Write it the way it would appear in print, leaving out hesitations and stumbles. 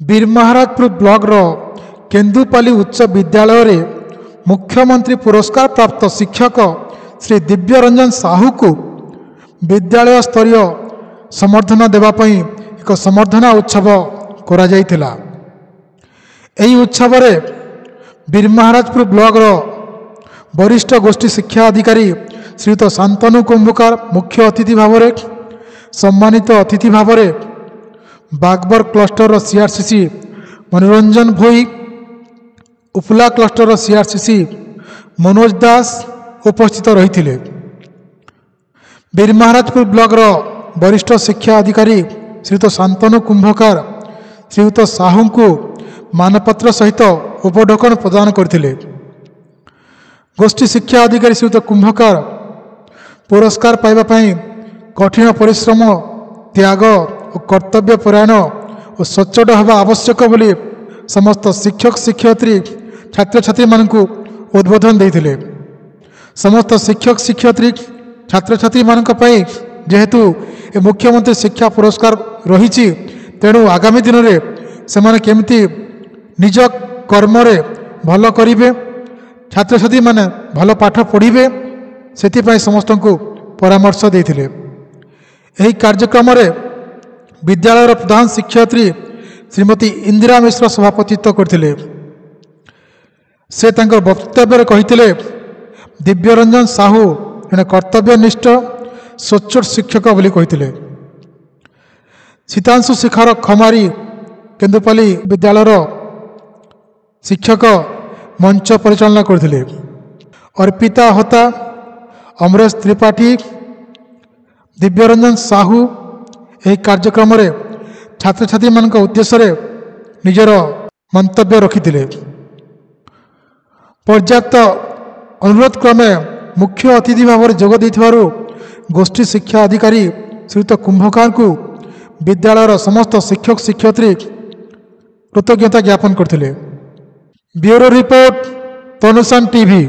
बीरमहाराजपुर block केन्दुपाली उच्च विद्यालय रे मुख्यमंत्री पुरस्कार प्राप्त शिक्षक श्री दिव्यरंजन साहू को विद्यालय स्तरीय समर्थना देवाई एक समर्थना उत्सव करा जायतिला। एही उत्सव रे बीरमहाराजपुर ब्लॉक वरिष्ठ गोष्ठी शिक्षा अधिकारी श्रीयुत शांतनु कुंभकार मुख्य अतिथि भाव में सम्मानित अतिथि भाव में बागबर क्लस्टर सीआरसीसी मनोरंजन भोई, उपला क्लस्टर सीआरसीसी मनोज दास उपस्थित रही। बीरमहाराजपुर ब्लॉक वरिष्ठ शिक्षा अधिकारी श्रीयुत शांतनु कुंभकार श्रीयुत साहू को मानपत्र सहित उपढकन प्रदान करथिले। गोष्ठी शिक्षा अधिकारी श्रीयुत कुंभकार पुरस्कार पाइबा पई कठिन परिश्रम, त्याग और कर्तव्य परायण और सच्चोट हवा आवश्यक बोली समस्त शिक्षक शिक्षयित्री छात्र छात्री मानकु उद्बोधन देइथिले। समस्त शिक्षक शिक्षयित्री छात्र छात्री मानक पई जेहेतु ए मुख्यमंत्री शिक्षा पुरस्कार रही, तेणु आगामी दिन में सेमाने केमती निज कर्म रे भल करिवे, छात्र छात्री माने भल पाठ पढ़िबे, सेति समस्त को परामर्श देइथिले। एही कार्यक्रम रे विद्यालय प्रधान शिक्षयित्री श्रीमती इंदिरा मिश्र सभापतित्व करथिले। से तांकर वक्तव्य कहिथिले दिव्यरंजन साहू जने कर्तव्यनिष्ठ सच्चोट शिक्षक बोली कहिथिले। सीतांशु शिखर खमारी केन्दुपाली विद्यालय शिक्षक मंच परिचालना करथिले। अर्पिता होता, अमरेश त्रिपाठी, दिव्यरंजन साहू यह कार्यक्रम रे छात्र छात्री मान उद्देश्य निजर मंतव्य रखिथिले। पर्याप्त अनुरोध क्रमे मुख्य अतिथि भाव में जोग देथिबारु गोष्ठी शिक्षा अधिकारी श्रीयुत कुंभकार को विद्यालय समस्त शिक्षक शिक्षयित्री कृतज्ञता ज्ञापन करथिले। ब्यूरो रिपोर्ट तनुसान टीवी।